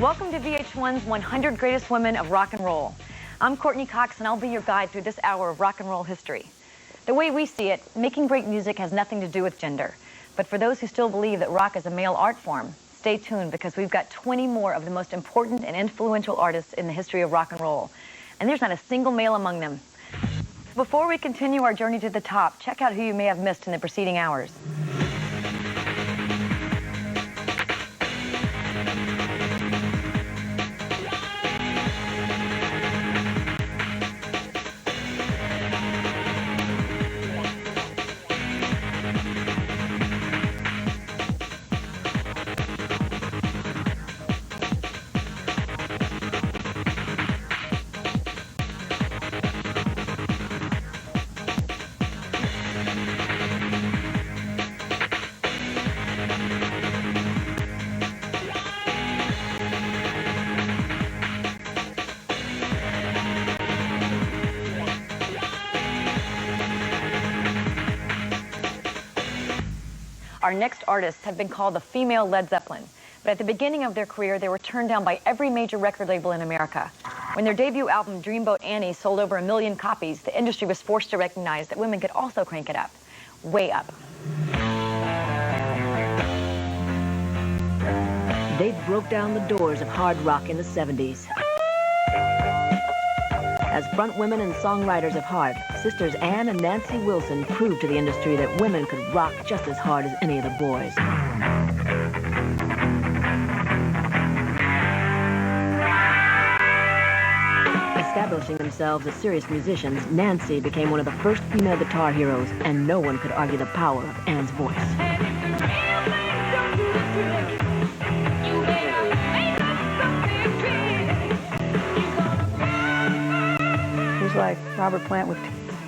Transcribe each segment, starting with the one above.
Welcome to VH1's 100 Greatest Women of Rock and Roll. I'm Courtney Cox, and I'll be your guide through this hour of rock and roll history. The way we see it, making great music has nothing to do with gender. But for those who still believe that rock is a male art form, stay tuned because we've got 20 more of the most important and influential artists in the history of rock and roll. And there's not a single male among them. Before we continue our journey to the top, check out who you may have missed in the preceding hours. Our next artists have been called the female Led Zeppelin, but at the beginning of their career, they were turned down by every major record label in America. When their debut album, Dreamboat Annie, sold over 1 million copies, the industry was forced to recognize that women could also crank it up, way up. They broke down the doors of hard rock in the 70s. As front women and songwriters of heart, sisters Ann and Nancy Wilson proved to the industry that women could rock just as hard as any of the boys. Establishing themselves as serious musicians, Nancy became one of the first female guitar heroes, and no one could argue the power of Ann's voice. Like Robert Plant with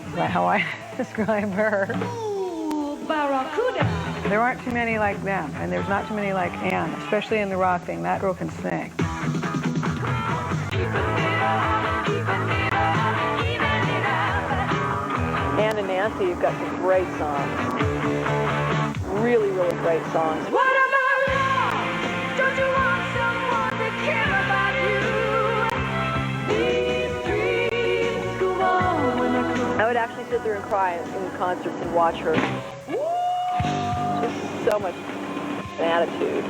is that how I describe her. Ooh, Barracuda. There aren't too many like them, and there's not too many like Ann, especially in the rock thing. That girl can sing. Ann and Nancy, you've got some great songs. Really, really great songs. What about love? Don't you want someone to care about you? These dreams go on when they're close. I would actually sit there and cry in concerts and watch her. Just so much attitude.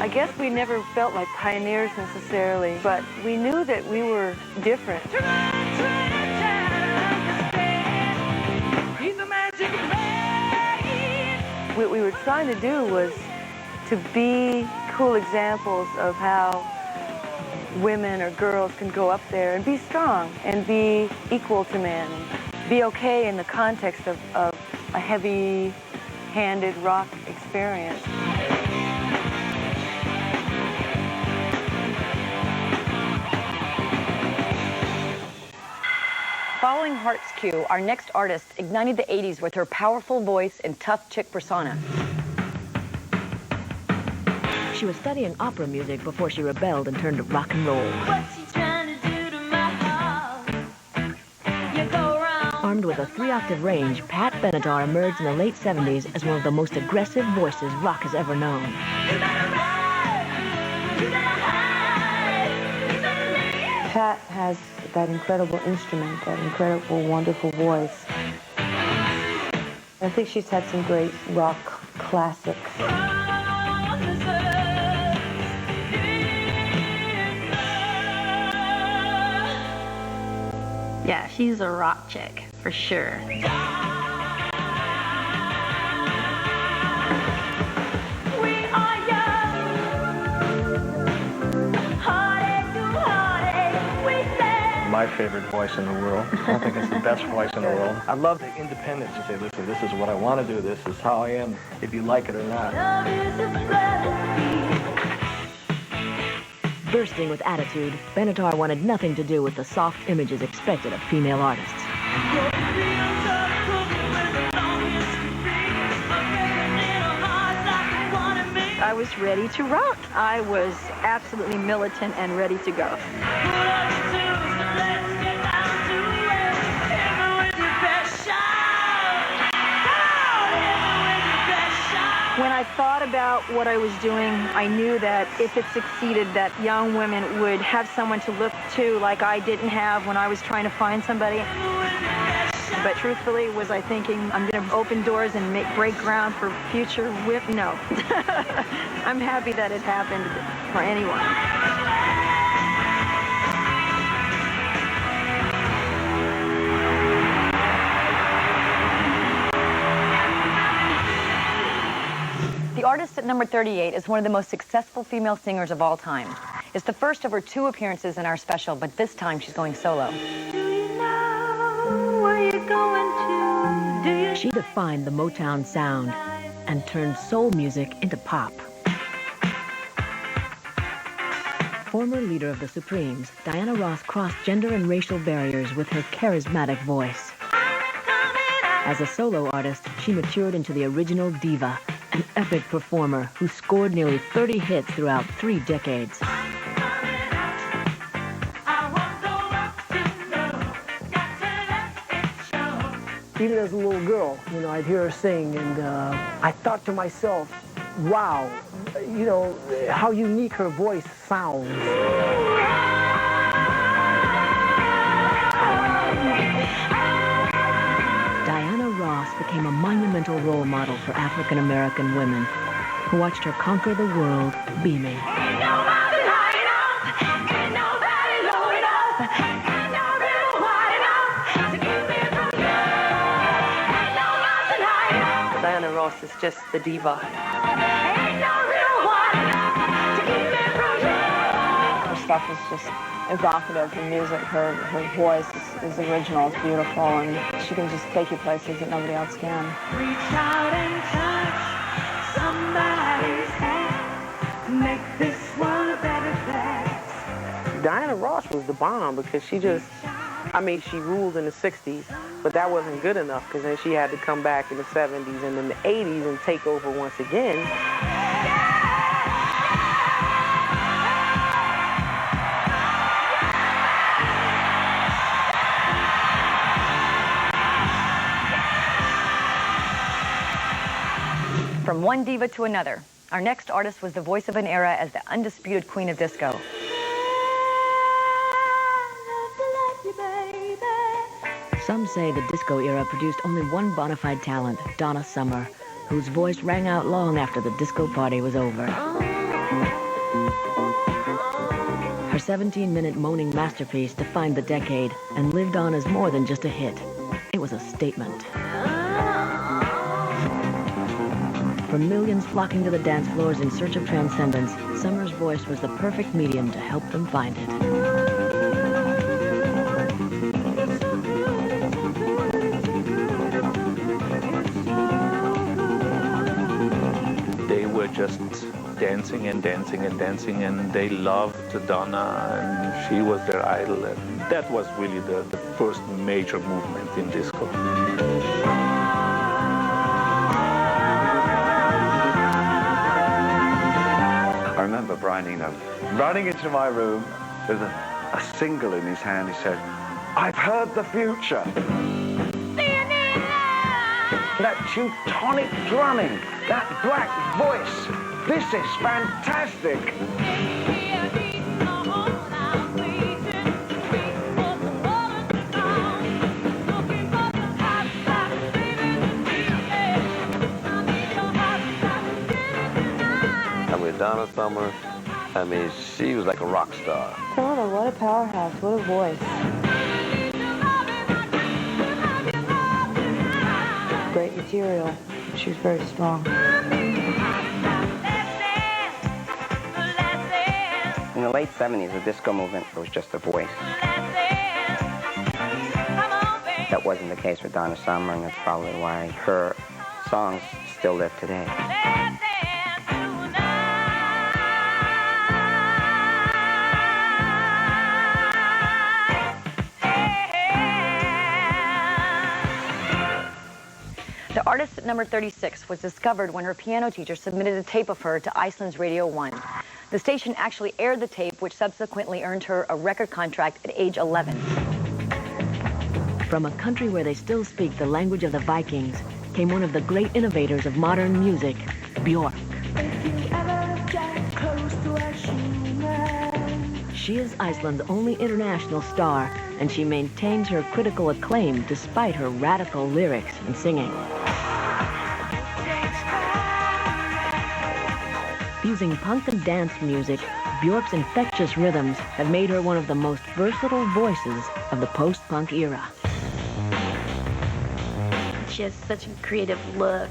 I guess we never felt like pioneers necessarily, but we knew that we were different. What we were trying to do was to be cool examples of how women or girls can go up there and be strong and be equal to men, be okay in the context of a heavy-handed rock experience. Following Heart's cue, our next artist ignited the 80s with her powerful voice and tough chick persona. She was studying opera music before she rebelled and turned to rock and roll. What's she trying to do to my heart? You go wrong. Armed with a 3-octave range, Pat Benatar emerged in the late 70s as one of the most aggressive voices rock has ever known. You better ride. You better hide. You better leave. Pat has that incredible instrument, that incredible, wonderful voice. I think she's had some great rock classics. Yeah, she's a rock chick, for sure. My favorite voice in the world. I don't think it's the best voice in the world. I love the independence to say, listen, this is what I want to do. This is how I am, if you like it or not. Bursting with attitude, Benatar wanted nothing to do with the soft images expected of female artists. I was ready to rock. I was absolutely militant and ready to go. what I was doing. I knew that if it succeeded, that young women would have someone to look to like I didn't have when I was trying to find somebody. But truthfully, was I thinking I'm going to open doors and break ground for future women? No. I'm happy that it happened for anyone. The artist at number 38 is one of the most successful female singers of all time. It's the first of her 2 appearances in our special, but this time she's going solo. She defined the Motown sound and turned soul music into pop. Former leader of the Supremes, Diana Ross crossed gender and racial barriers with her charismatic voice. As a solo artist, she matured into the original diva, an epic performer who scored nearly 30 hits throughout 3 decades. Even as a little girl, I'd hear her sing, and I thought to myself, wow, how unique her voice sounds. Diana Ross became a monumental role model for African American women who watched her conquer the world beaming. Diana Ross is just the diva. Her stuff is just evocative, her music, her voice is original, it's beautiful, and she can just take you places that nobody else can. Reach out and touch somebody's hand. Make this world a better place. Diana Ross was the bomb because she ruled in the 60s, but that wasn't good enough because then she had to come back in the 70s and in the 80s and take over once again. From one diva to another, our next artist was the voice of an era as the undisputed queen of disco. Some say the disco era produced only one bona fide talent, Donna Summer, whose voice rang out long after the disco party was over. Her 17-minute moaning masterpiece defined the decade and lived on as more than just a hit. It was a statement. For millions flocking to the dance floors in search of transcendence, Summer's voice was the perfect medium to help them find it. They were just dancing and dancing and dancing, and they loved Donna, and she was their idol, and that was really the first major movement in disco. I remember Brian Eno running into my room with a single in his hand. He said, "I've heard the future." That Teutonic drumming, that black voice, this is fantastic. I mean, Donna Summer, she was like a rock star. Donna, what a powerhouse, what a voice. Great material. She was very strong. In the late 70s, the disco movement was just a voice. That wasn't the case with Donna Summer, and that's probably why her songs still live today. The artist at number 36 was discovered when her piano teacher submitted a tape of her to Iceland's Radio 1. The station actually aired the tape, which subsequently earned her a record contract at age 11. From a country where they still speak the language of the Vikings came one of the great innovators of modern music, Björk. she is Iceland's only international star, and she maintains her critical acclaim despite her radical lyrics and singing. Fusing punk and dance music, Björk's infectious rhythms have made her one of the most versatile voices of the post-punk era. She has such a creative look,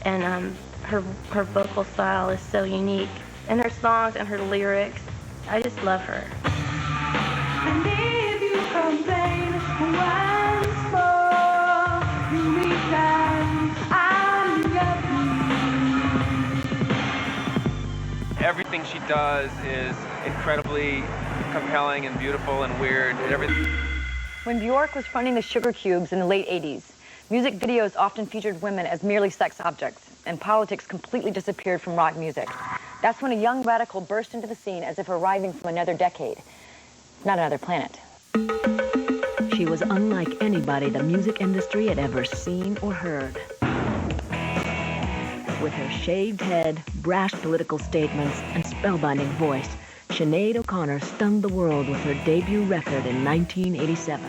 and her vocal style is so unique. And her songs and her lyrics, I just love her. And if you complain once more, you meet time, I'm your Everything she does is incredibly compelling and beautiful and weird. When Björk was fronting the Sugar Cubes in the late 80s, music videos often featured women as merely sex objects, and politics completely disappeared from rock music. That's when a young radical burst into the scene as if arriving from another decade, not another planet. She was unlike anybody the music industry had ever seen or heard. With her shaved head, brash political statements, and spellbinding voice, Sinead O'Connor stunned the world with her debut record in 1987.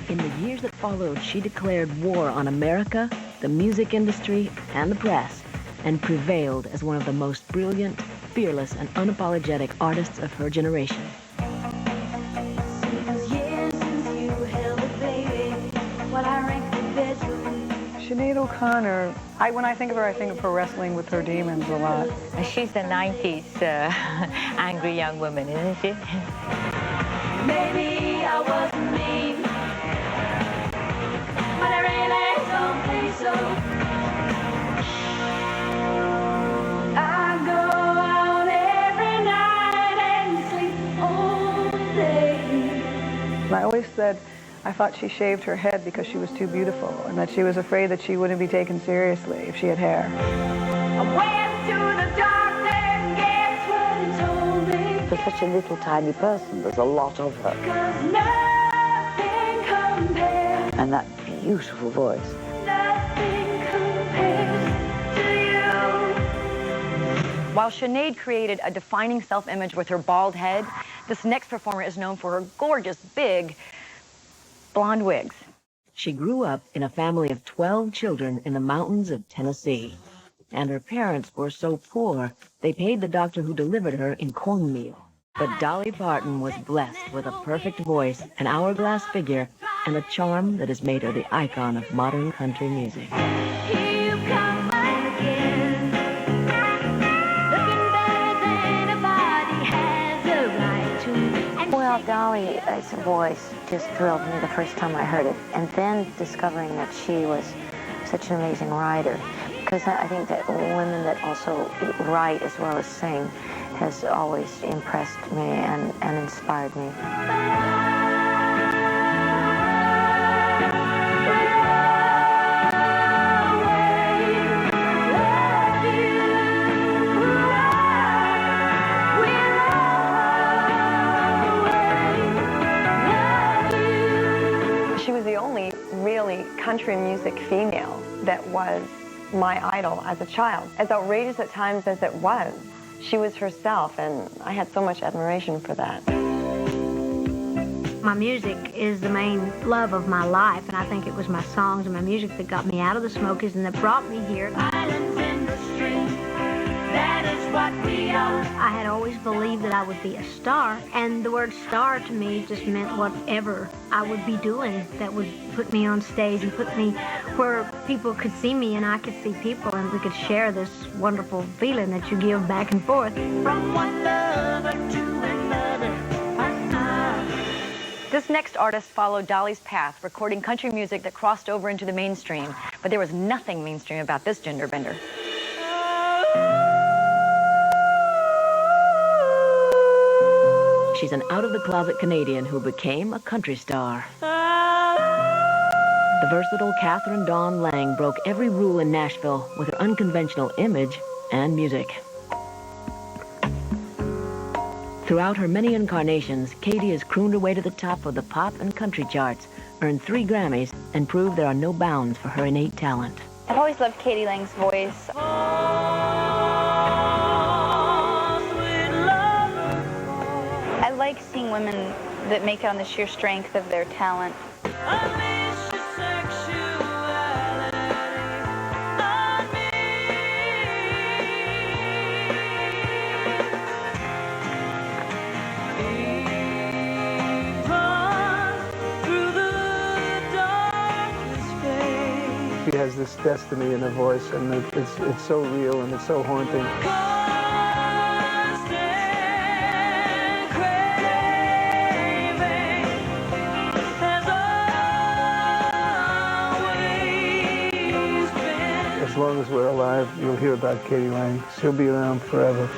In the years that followed, she declared war on America, the music industry, and the press, and prevailed as one of the most brilliant, fearless, and unapologetic artists of her generation. Sinead O'Connor, when I think of her, I think of her wrestling with her demons a lot. She's the 90s angry young woman, isn't she? Maybe I wasn't mean, but I really don't think so. I go out every night and sleep all day. I always said I thought she shaved her head because she was too beautiful, and that she was afraid that she wouldn't be taken seriously if she had hair. I went to the doctor and guess what he told me? For such a little tiny person, there's a lot of her. 'Cause nothing compares. And that beautiful voice. Nothing compares to you. While Sinead created a defining self-image with her bald head, this next performer is known for her gorgeous, big, blonde wigs. She grew up in a family of 12 children in the mountains of Tennessee. And her parents were so poor, they paid the doctor who delivered her in cornmeal. But Dolly Parton was blessed with a perfect voice, an hourglass figure, and a charm that has made her the icon of modern country music. You come back again, looking better than anybody has a right to. Well, Dolly's voice just thrilled me the first time I heard it. And then discovering that she was such an amazing writer. Because I think that women that also write as well as sing has always impressed me and inspired me. She was the only really country music female that was my idol as a child. As outrageous at times as it was, she was herself, and I had so much admiration for that. My music is the main love of my life, and I think it was my songs and my music that got me out of the Smokies and that brought me here. Islands in the stream, that is what we are. I had always believed that I would be a star, and the word star to me just meant whatever I would be doing that would put me on stage and put me where people could see me and I could see people, and we could share this wonderful feeling that you give back and forth. From one lover to another. This next artist followed Dolly's path, recording country music that crossed over into the mainstream. But there was nothing mainstream about this gender bender. She's an out-of-the-closet Canadian who became a country star. The versatile Catherine Dawn Lang broke every rule in Nashville with her unconventional image and music. Throughout her many incarnations, Katie has crooned her way to the top of the pop and country charts, earned 3 Grammys, and proved there are no bounds for her innate talent. I've always loved Katie Lang's voice. I like seeing women that make it on the sheer strength of their talent. She has this destiny in her voice, and it's so real and it's so haunting. As long as we're alive, you'll hear about Katie Lang. She'll be around forever.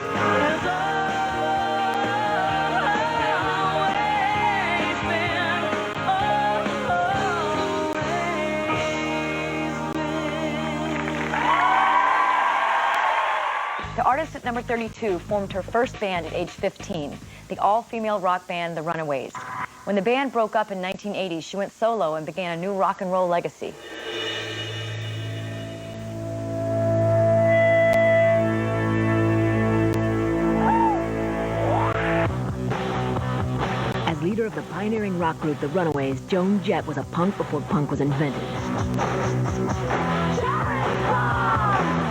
The artist at number 32 formed her first band at age 15, the all-female rock band The Runaways. When the band broke up in 1980, she went solo and began a new rock and roll legacy. As leader of the pioneering rock group The Runaways, Joan Jett was a punk before punk was invented.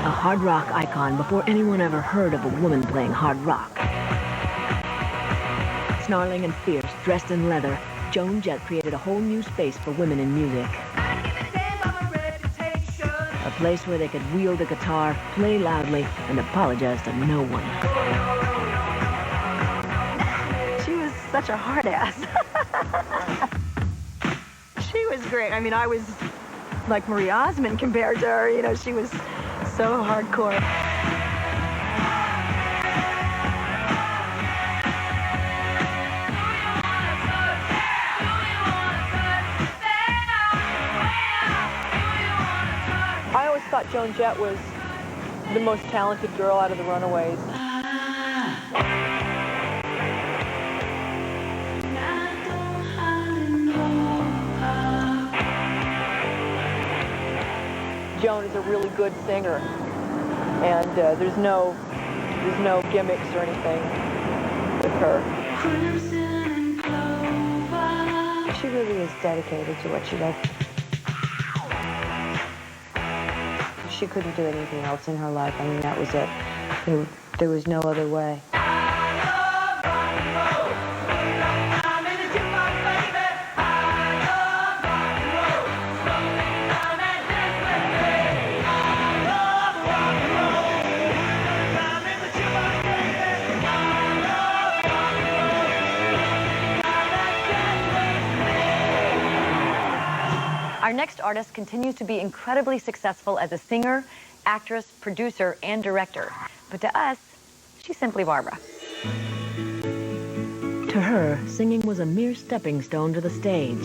A hard rock icon before anyone ever heard of a woman playing hard rock. Snarling and fierce, dressed in leather, Joan Jett created a whole new space for women in music. A place where they could wield a guitar, play loudly, and apologize to no one. She was such a hard ass. She was great. I mean, I was like Marie Osmond compared to her. You know, she was so hardcore. I always thought Joan Jett was the most talented girl out of the Runaways. Joan is a really good singer, and there's no gimmicks or anything with her. She really is dedicated to what she does. She couldn't do anything else in her life. I mean, that was it. There was no other way. Our next artist continues to be incredibly successful as a singer, actress, producer, and director. But to us, she's simply Barbara. To her, singing was a mere stepping stone to the stage.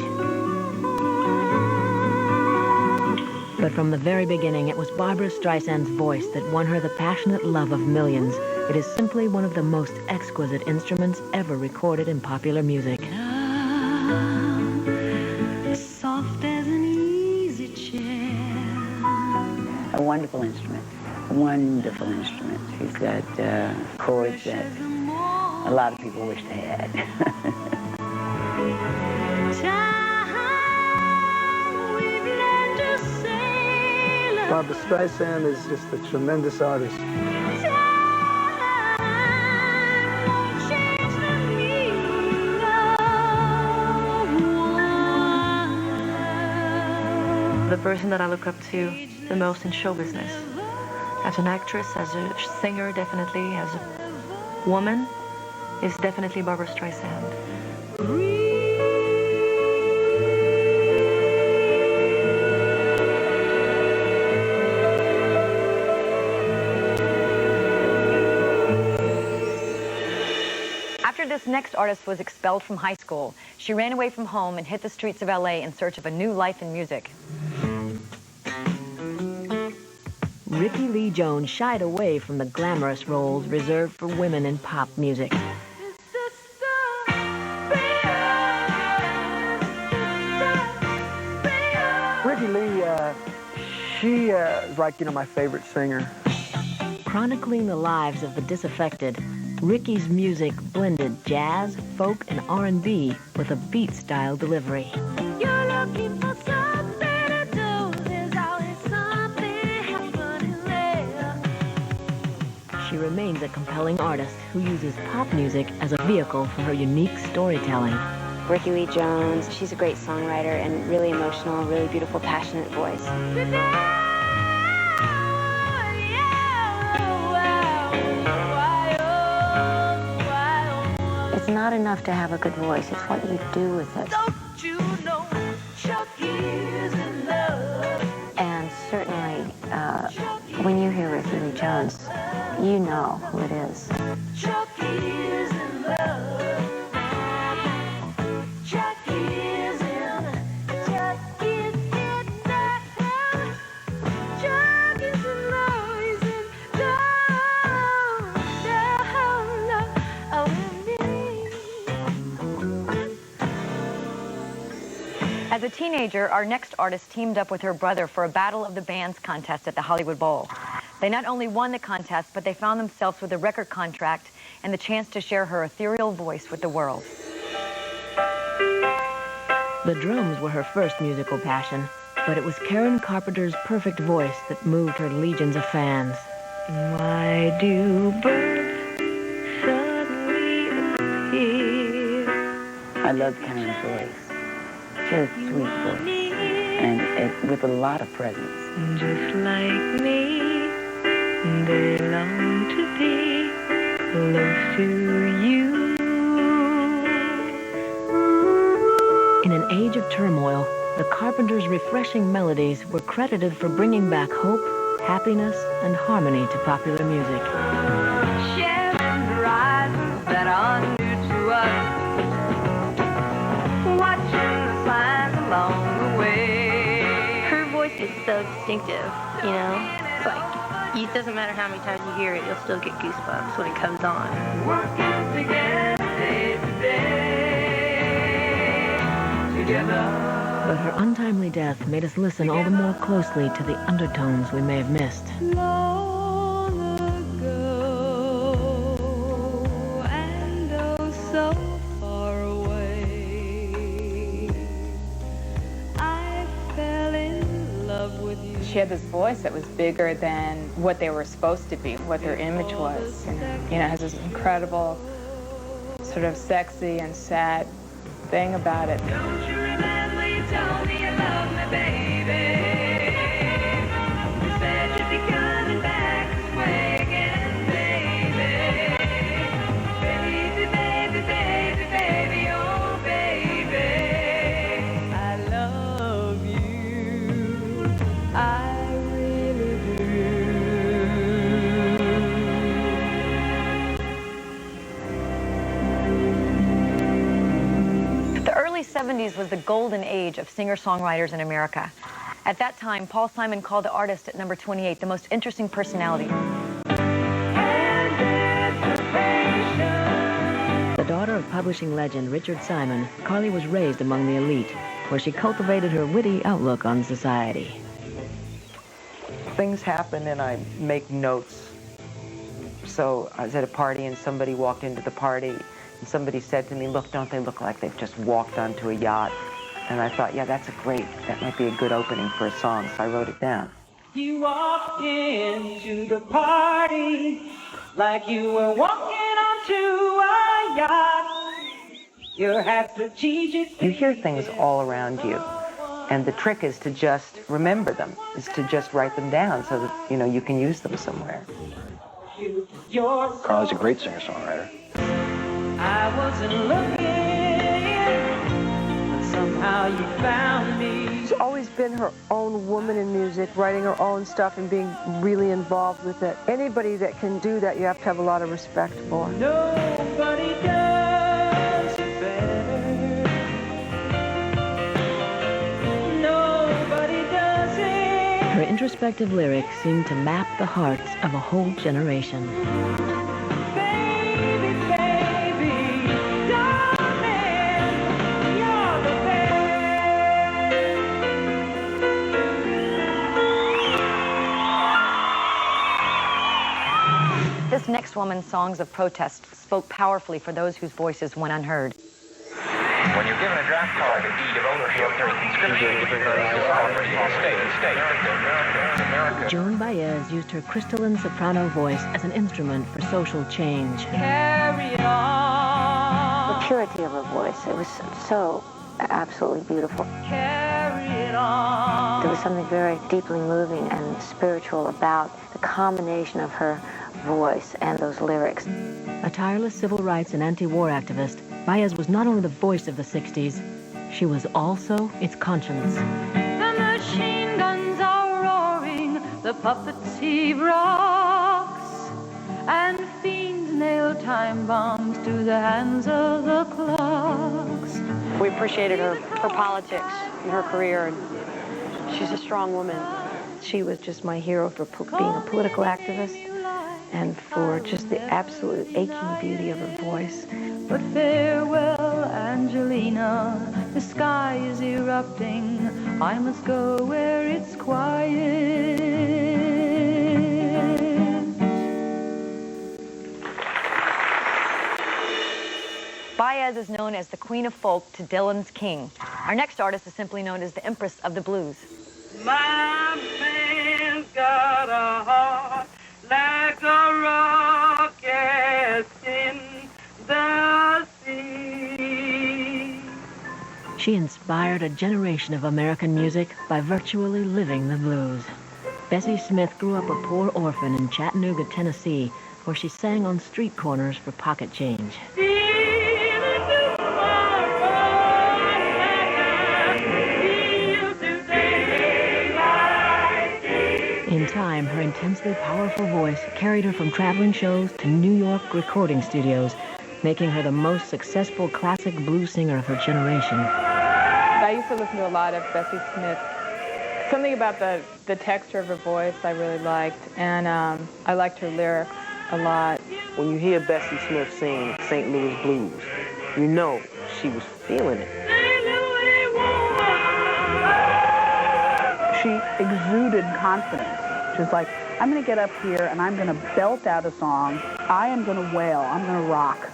But from the very beginning, it was Barbra Streisand's voice that won her the passionate love of millions. It is simply one of the most exquisite instruments ever recorded in popular music. Soft as an easy chair. A wonderful instrument. Wonderful instrument. She's got chords that a lot of people wish they had. Barbra Streisand is just a tremendous artist. The person that I look up to the most in show business. As an actress, as a singer, definitely, as a woman, is definitely Barbra Streisand. After this next artist was expelled from high school, she ran away from home and hit the streets of LA in search of a new life in music. Rickie Lee Jones shied away from the glamorous roles reserved for women in pop music. Rickie Lee She is like, my favorite singer. Chronicling the lives of the disaffected, Ricky's music blended jazz, folk, and R&B with a beat-style delivery. You're looking for something to do. There's always something happening there. She remains a compelling artist who uses pop music as a vehicle for her unique storytelling. Ricky Lee Jones, she's a great songwriter and really emotional, really beautiful, passionate voice. It's not enough to have a good voice, it's what you do with it. And certainly, when you hear Ricky Lee Jones, you know who it is. As a teenager, our next artist teamed up with her brother for a Battle of the Bands contest at the Hollywood Bowl. They not only won the contest, but they found themselves with a record contract and the chance to share her ethereal voice with the world. The drums were her first musical passion, but it was Karen Carpenter's perfect voice that moved her legions of fans. Why do birds suddenly appear? I love Karen's voice. She has a sweet voice, and with a lot of presence. Just like me, they long to be close to you. In an age of turmoil, the Carpenters' refreshing melodies were credited for bringing back hope, happiness, and harmony to popular music. Sharing horizons that are new to us. Watching the signs along the way. Her voice is so distinctive, you know? It's like, it doesn't matter how many times you hear it, you'll still get goosebumps when it comes on. Working together day to day. Together. But her untimely death made us listen all the more closely to the undertones we may have missed. Long ago, and oh so far away, I fell in love with you. She had this voice that was bigger than what they were supposed to be, what their image was. And, it has this incredible, sort of sexy and sad thing about it. Don't you remember you told me you loved me, baby? You said you'd be coming back this way again, baby. Baby, baby, baby, baby, oh baby. I love you, I really do. The early 70s was the golden age of singer-songwriters in America. At that time, Paul Simon called the artist at number 28 the most interesting personality. The daughter of publishing legend Richard Simon, Carly was raised among the elite, where she cultivated her witty outlook on society. Things happen and I make notes. So I was at a party and somebody walked into the party and somebody said to me, look, don't they look like they've just walked onto a yacht? And I thought, yeah, that might be a good opening for a song, so I wrote it down. You walked into the party like you were walking onto a yacht. Your hat strategic. You hear things all around you, and the trick is to just remember them, is to just write them down so that, you can use them somewhere. Carly's a great singer-songwriter. I wasn't looking, but somehow you found me. She's always been her own woman in music, writing her own stuff and being really involved with it. Anybody that can do that, you have to have a lot of respect for. Nobody does it better. Nobody does it. Her introspective lyrics seemed to map the hearts of a whole generation. next woman's songs of protest spoke powerfully for those whose voices went unheard. When you're given a draft card, a deed of ownership, during conscription, Joan Baez used her crystalline soprano voice as an instrument for social change. The purity of her voice, it was so absolutely beautiful. There was something very deeply moving and spiritual about the combination of her voice and those lyrics. A tireless civil rights and anti-war activist, Baez was not only the voice of the 60s, she was also its conscience. The machine guns are roaring, the puppets heave rocks, and fiends nail time bombs to the hands of the clocks. We appreciated her politics and her career, and she's a strong woman. She was just my hero for being a political activist and for just the absolute aching beauty of her voice. But farewell, Angelina, the sky is erupting. I must go where it's quiet. Baez is known as the Queen of Folk to Dylan's King. Our next artist is simply known as the Empress of the Blues. My man's got a heart like a rocket in the sea. She inspired a generation of American music by virtually living the blues. Bessie Smith grew up a poor orphan in Chattanooga, Tennessee, where she sang on street corners for pocket change. In time, her intensely powerful voice carried her from traveling shows to New York recording studios, making her the most successful classic blues singer of her generation. I used to listen to a lot of Bessie Smith. Something about the texture of her voice I really liked, and I liked her lyrics a lot. When you hear Bessie Smith sing St. Louis Blues, you know she was feeling it. She exuded confidence. She was like, I'm going to get up here and I'm going to belt out a song. I am going to wail. I'm going to rock.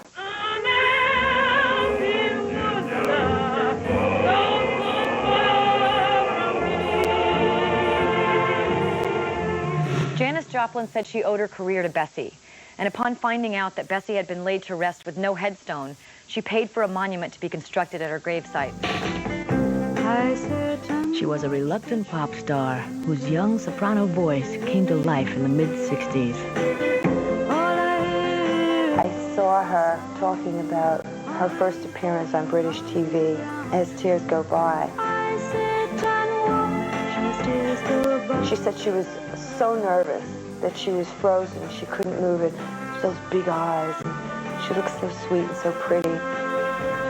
Janis Joplin said she owed her career to Bessie. And upon finding out that Bessie had been laid to rest with no headstone, she paid for a monument to be constructed at her gravesite. She was a reluctant pop star whose young soprano voice came to life in the mid-60s. I saw her talking about her first appearance on British TV as tears go by. She said she was so nervous that she was frozen. She couldn't move it. Those big eyes. She looked so sweet and so pretty.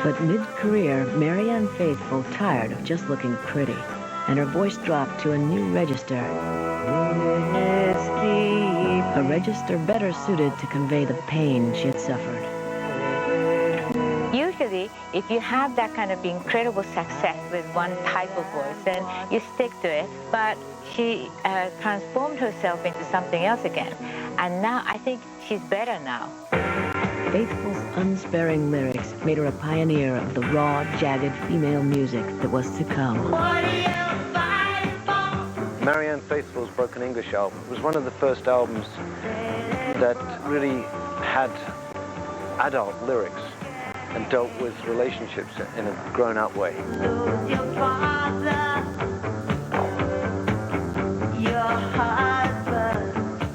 But mid-career, Marianne Faithfull tired of just looking pretty, and her voice dropped to a new register. A register better suited to convey the pain she had suffered. Usually, if you have that kind of incredible success with one type of voice, then you stick to it. But she transformed herself into something else again. And now I think she's better now. Faithfull's unsparing lyrics made her a pioneer of the raw, jagged female music that was to come. Marianne Faithfull's Broken English album was one of the first albums that really had adult lyrics and dealt with relationships in a grown-up way.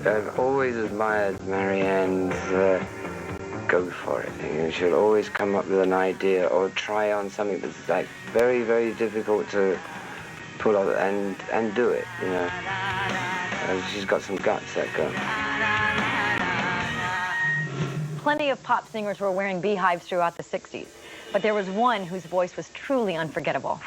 I've always admired Marianne's go for it. You know, she'll always come up with an idea or try on something that's like very, very difficult to pull off and do it, you know. She's got some guts, that girl. Plenty of pop singers were wearing beehives throughout the 60s, but there was one whose voice was truly unforgettable.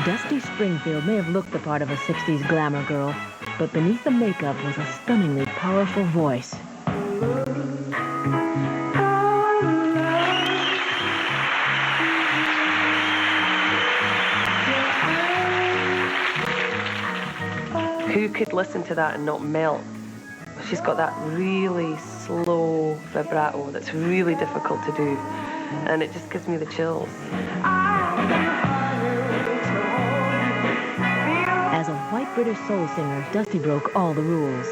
Dusty Springfield may have looked the part of a 60s glamour girl, but beneath the makeup was a stunningly powerful voice. Who could listen to that and not melt. She's got that really slow vibrato that's really difficult to do, and it just gives me the chills. As a white British soul singer, Dusty broke all the rules.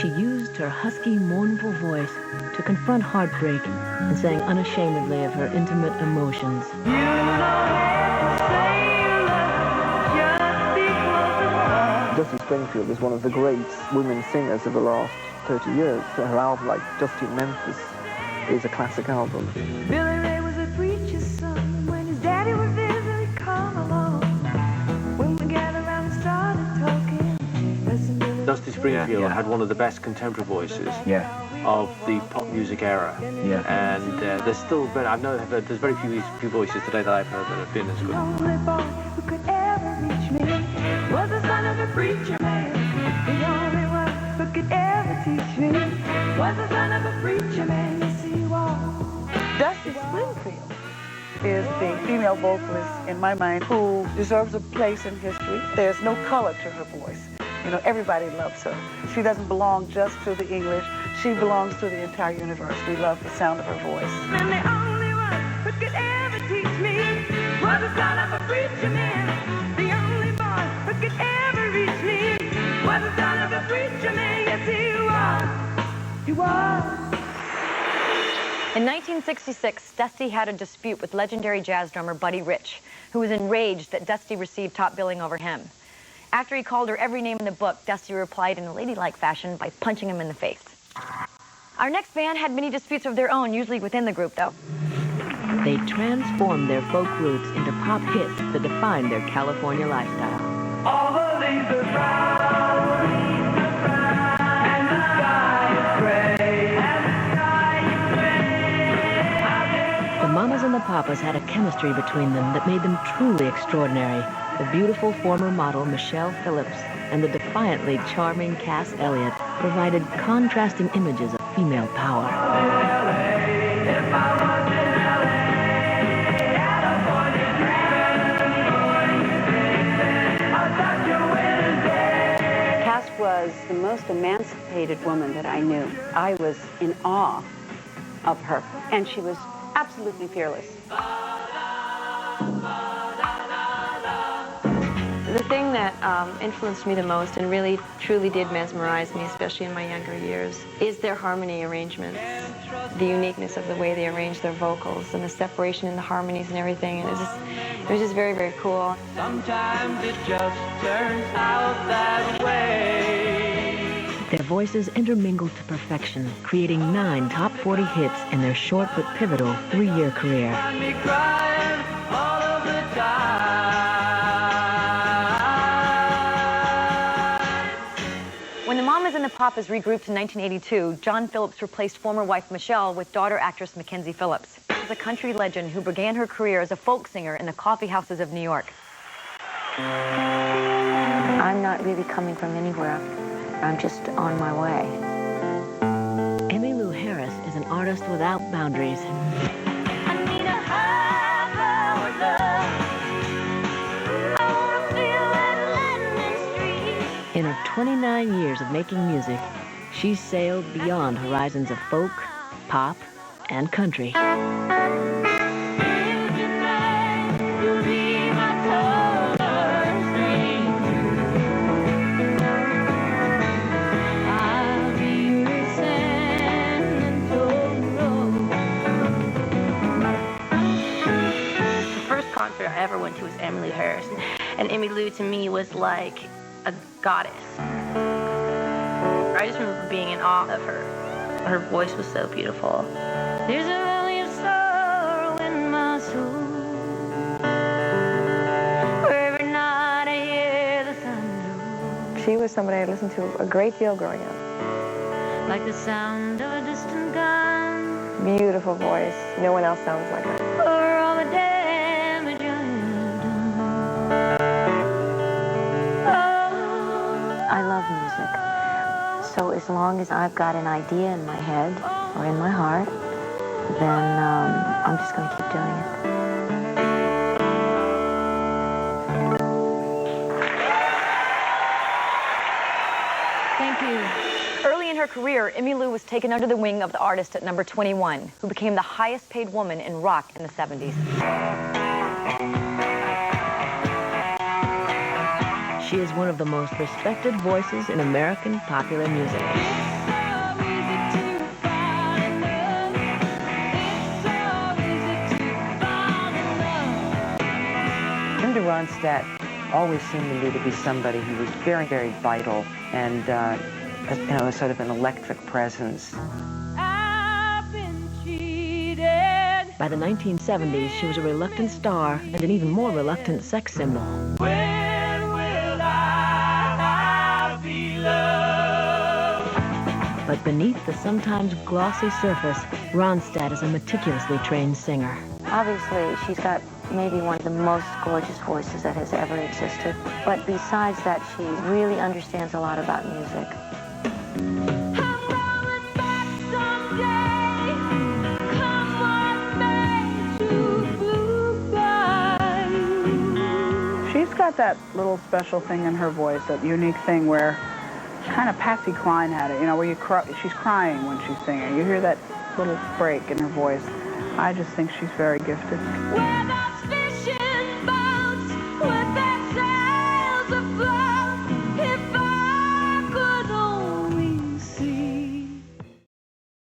She used her husky, mournful voice to confront heartbreak and sang unashamedly of her intimate emotions. Dusty Springfield is one of the great women singers of the last 30 years. Her album, like Dusty in Memphis, is a classic album. Billy Ray was a preacher's son. When his daddy would visit, he'd come along. When we gathered around and started talking. Dusty Springfield had one of the best contemporary voices of the pop music era. And there's still, I've known, there's very few voices today that I've heard that have been as good. The only boy who could ever reach me was the son of a preacher man. The only one who could ever teach me was the son of a preacher man. Yes, he was. Dusty Springfield is the female vocalist, in my mind, who deserves a place in history. There's no color to her voice. You know, everybody loves her. She doesn't belong just to the English. She belongs to the entire universe. We love the sound of her voice. And the only one who could ever teach me was the son of a preacher man. The only boy who could ever reach me was the son of a preacher man. Yes, he was. He was. In 1966, Dusty had a dispute with legendary jazz drummer Buddy Rich, who was enraged that Dusty received top billing over him. After he called her every name in the book, Dusty replied in a ladylike fashion by punching him in the face. Our next band had many disputes of their own, usually within the group, though. They transformed their folk roots into pop hits that defined their California lifestyle. All the leaves are brown, and the sky is gray, and the sky is gray. The Mamas and the Papas had a chemistry between them that made them truly extraordinary. The beautiful former model Michelle Phillips and the defiantly charming Cass Elliot provided contrasting images of female power. Cass was the most emancipated woman that I knew. I was in awe of her, and she was absolutely fearless. The thing that influenced me the most and really truly did mesmerize me, especially in my younger years, is their harmony arrangements. The uniqueness of the way they arrange their vocals and the separation in the harmonies and everything. And it was just very, very cool. Sometimes it just turns out that way. Their voices intermingled to perfection, creating 9 top 40 hits in their short but pivotal 3-year career. When the Mamas and the Papas regrouped in 1982, John Phillips replaced former wife Michelle with daughter actress Mackenzie Phillips. She's a country legend who began her career as a folk singer in the coffee houses of New York. I'm not really coming from anywhere. I'm just on my way. Emmylou Harris is an artist without boundaries. In her 29 years of making music, she's sailed beyond horizons of folk, pop, and country. Concert I ever went to was Emmylou Harris, and Emmylou to me was like a goddess. I just remember being in awe of her. Her voice was so beautiful. There's a valley of sorrow in my soul, where every night I hear the thunder. She was somebody I listened to a great deal growing up. Like the sound of a distant gun. Beautiful voice. No one else sounds like her. For all the damage I have done. I love music. So as long as I've got an idea in my head or in my heart, then I'm just going to keep doing it. Early in her career, Emmylou was taken under the wing of the artist at number 21, who became the highest paid woman in rock in the 70s. She is one of the most respected voices in American popular music. Linda Ronstadt always seemed to me to be somebody who was very, very vital and, you know, sort of an electric presence. By the 1970s, she was a reluctant star and an even more reluctant sex symbol. But beneath the sometimes glossy surface, Ronstadt is a meticulously trained singer. Obviously, she's got maybe one of the most gorgeous voices that has ever existed. But besides that, she really understands a lot about music. She's got that little special thing in her voice, that unique thing where kind of Patsy Cline had it, you know, where she's crying when she's singing. You hear that little break in her voice. I just think she's very gifted.